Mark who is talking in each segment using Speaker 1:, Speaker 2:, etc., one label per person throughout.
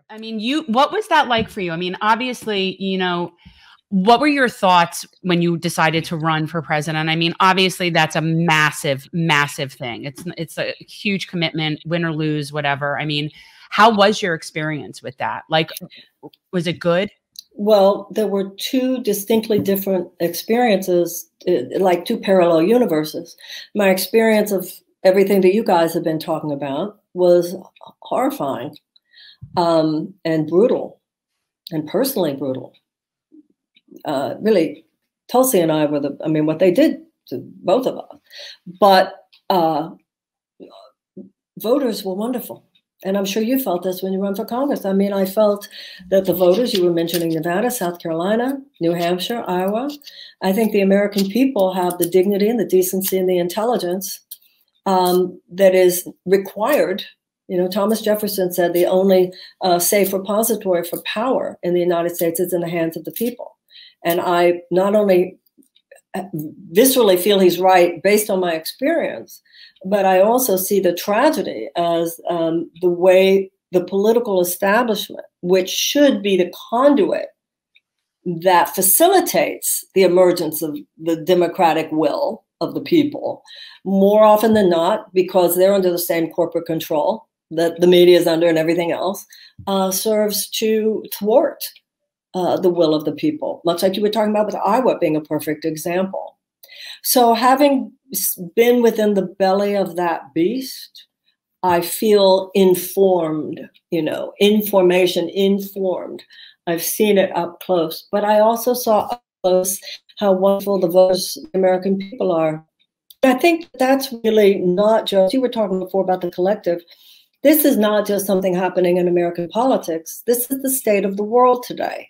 Speaker 1: I mean, what was that like for you? I mean, obviously, you know, what were your thoughts when you decided to run for president? I mean, obviously that's a massive, massive thing. It's a huge commitment, win or lose, whatever. I mean, how was your experience with that? Like, was it good?
Speaker 2: Well, there were two distinctly different experiences, like two parallel universes. My experience of everything that you guys have been talking about was horrifying, and brutal, and personally brutal. Really, Tulsi and I were what they did to both of us. But voters were wonderful. And I'm sure you felt this when you run for Congress. I mean, I felt that the voters, you were mentioning Nevada, South Carolina, New Hampshire, Iowa. I think the American people have the dignity and the decency and the intelligence that is required. You know, Thomas Jefferson said the only safe repository for power in the United States is in the hands of the people. And I not only viscerally feel he's right based on my experience, but I also see the tragedy as the way the political establishment, which should be the conduit that facilitates the emergence of the democratic will of the people, more often than not, because they're under the same corporate control that the media is under and everything else, serves to thwart the will of the people, much like you were talking about with Iowa being a perfect example. So having been within the belly of that beast, I feel informed, you know, information informed. I've seen it up close, but I also saw up close how wonderful the voters, the American people are. I think that's really not just, you were talking before about the collective. This is not just something happening in American politics. This is the state of the world today.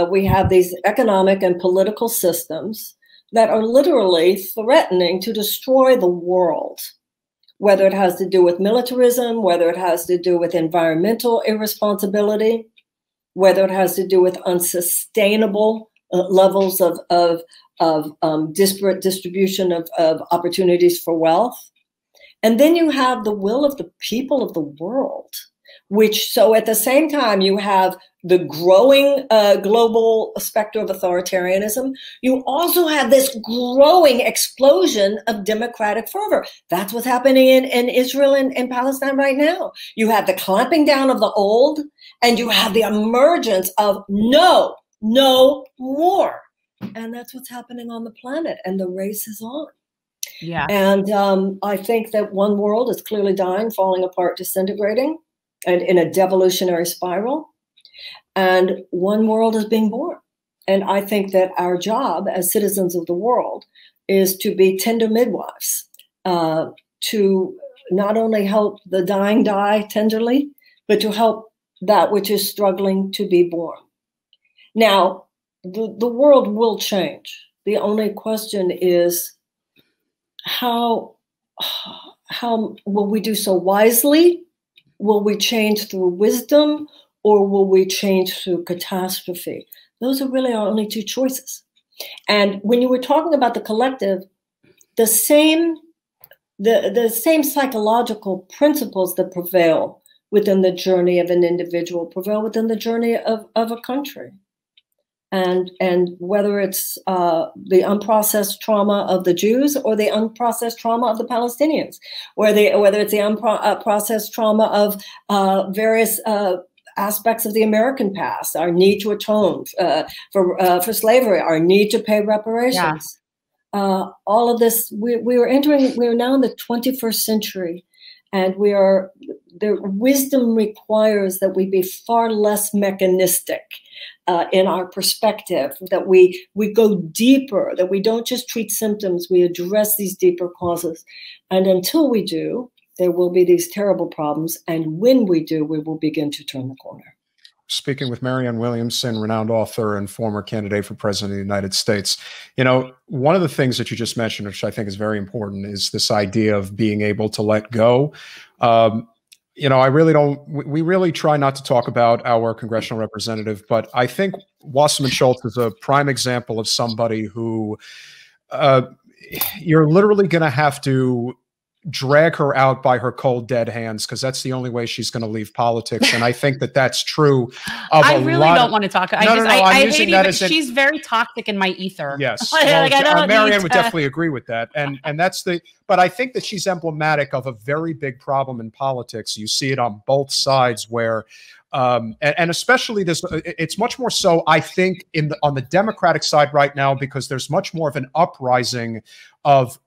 Speaker 2: We have these economic and political systems that are literally threatening to destroy the world, whether it has to do with militarism, whether it has to do with environmental irresponsibility, whether it has to do with unsustainable levels of disparate distribution of opportunities for wealth. And then you have the will of the people of the world, which, so at the same time, you have the growing global specter of authoritarianism. You also have this growing explosion of democratic fervor. That's what's happening in Israel and Palestine right now. You have the clamping down of the old, and you have the emergence of no more. And that's what's happening on the planet, and the race is on.
Speaker 1: Yeah.
Speaker 2: And I think that one world is clearly dying, falling apart, disintegrating, and in a devolutionary spiral. And one world is being born. And I think that our job as citizens of the world is to be tender midwives, to not only help the dying die tenderly, but to help that which is struggling to be born. Now, the world will change. The only question is how will we do so wisely? Will we change through wisdom, or will we change through catastrophe? Those are really our only two choices. And when you were talking about the collective, the same psychological principles that prevail within the journey of an individual prevail within the journey of a country. And whether it's the unprocessed trauma of the Jews or the unprocessed trauma of the Palestinians, whether it's the unprocessed trauma of various aspects of the American past, our need to atone for slavery, our need to pay reparations. Yeah. All of this, we are now in the 21st century, and the wisdom requires that we be far less mechanistic in our perspective, that we go deeper, that we don't just treat symptoms, we address these deeper causes. And until we do, there will be these terrible problems. And when we do, we will begin to turn the corner.
Speaker 3: Speaking with Marianne Williamson, renowned author and former candidate for president of the United States. You know, one of the things that you just mentioned, which I think is very important, is this idea of being able to let go. You know, we really try not to talk about our congressional representative, but I think Wasserman Schultz is a prime example of somebody who you're literally going to have to drag her out by her cold, dead hands, because that's the only way she's going to leave politics. And I think that that's true of
Speaker 1: I really don't want to talk. I hate it, she's very toxic in my ether.
Speaker 3: Yes.
Speaker 1: Like,
Speaker 3: well, Marianne would definitely agree with that. And that's but I think that she's emblematic of a very big problem in politics. You see it on both sides where, and especially this, it's much more so, I think, on the Democratic side right now, because there's much more of an uprising of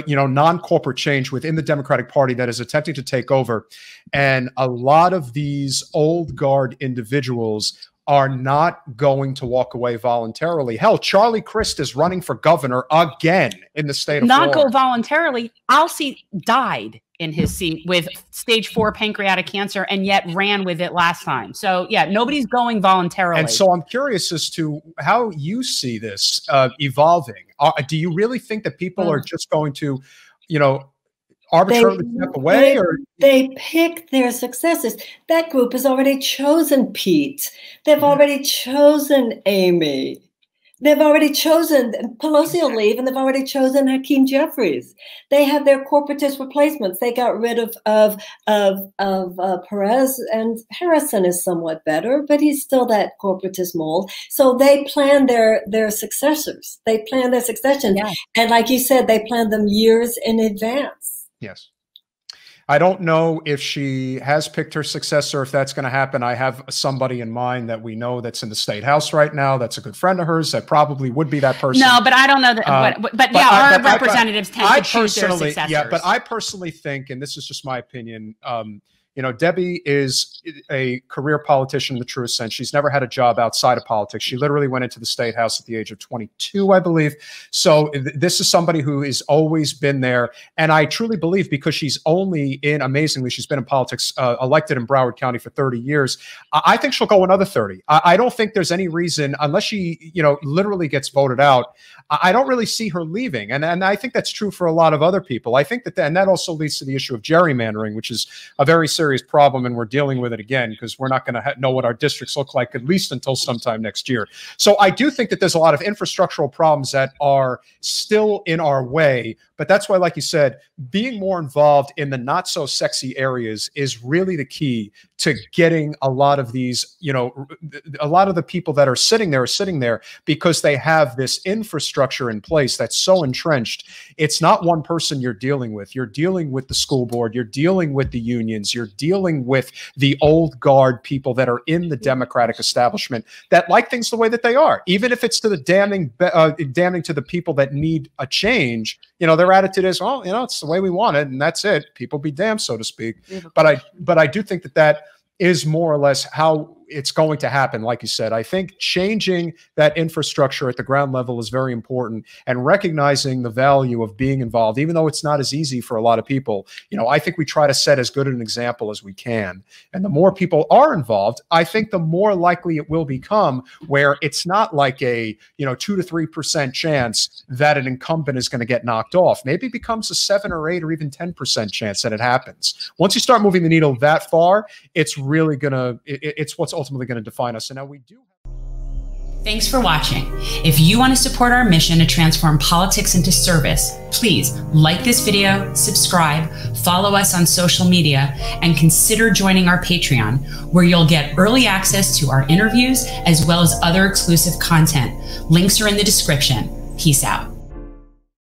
Speaker 3: non-corporate change within the Democratic Party that is attempting to take over. And a lot of these old guard individuals are not going to walk away voluntarily. Hell, Charlie Crist is running for governor again in the state of Florida.
Speaker 1: Not go voluntarily. Alcee died in his seat with stage 4 pancreatic cancer and yet ran with it last time. So yeah, nobody's going voluntarily.
Speaker 3: And so I'm curious as to how you see this evolving. Do you really think that people are just going to, arbitrarily step away?
Speaker 2: They pick their successors. That group has already chosen Pete. They've already chosen Amy. They've already chosen Pelosi will leave, and they've already chosen Hakeem Jeffries. They have their corporatist replacements. They got rid of Perez, and Harrison is somewhat better, but he's still that corporatist mold. So they plan their successors. They plan their succession, and like you said, they plan them years in advance.
Speaker 3: Yes. I don't know if she has picked her successor, if that's going to happen. I have somebody in mind that we know that's in the state house right now. That's a good friend of hers. That probably would be that person.
Speaker 1: No, but I don't know that. Our representatives tend to choose their successors.
Speaker 3: Yeah, but I personally think, and this is just my opinion, Debbie is a career politician in the truest sense. She's never had a job outside of politics. She literally went into the state house at the age of 22, I believe. So this is somebody who has always been there. And I truly believe, because she's amazingly, she's been in politics, elected in Broward County for 30 years. I think she'll go another 30. I don't think there's any reason, unless she, literally gets voted out, I don't really see her leaving. And I think that's true for a lot of other people. I think and that also leads to the issue of gerrymandering, which is a very serious problem, and we're dealing with it again because we're not going to know what our districts look like, at least until sometime next year. So I do think that there's a lot of infrastructural problems that are still in our way, but that's why, like you said, being more involved in the not so sexy areas is really the key to getting a lot of these, a lot of the people that are sitting there because they have this infrastructure in place that's so entrenched. It's not one person you're dealing with. You're dealing with the school board. You're dealing with the unions. You're dealing with the old guard people that are in the Democratic establishment that like things the way that they are, even if it's to the damning to the people that need a change. Their attitude is, well, it's the way we want it, and that's it. People be damned, so to speak. But I do think that is more or less how it's going to happen. Like you said, I think changing that infrastructure at the ground level is very important, and recognizing the value of being involved, even though it's not as easy for a lot of people. I think we try to set as good an example as we can. And the more people are involved, I think the more likely it will become where it's not like a, 2 to 3% chance that an incumbent is going to get knocked off. Maybe it becomes a 7 or 8 or even 10% chance that it happens. Once you start moving the needle that far, it's really it's what's ultimately going to define us. And now we do.
Speaker 1: Thanks for watching. If you want to support our mission to transform politics into service, please like this video, subscribe, follow us on social media, and consider joining our Patreon, where you'll get early access to our interviews as well as other exclusive content. Links are in the description. Peace out.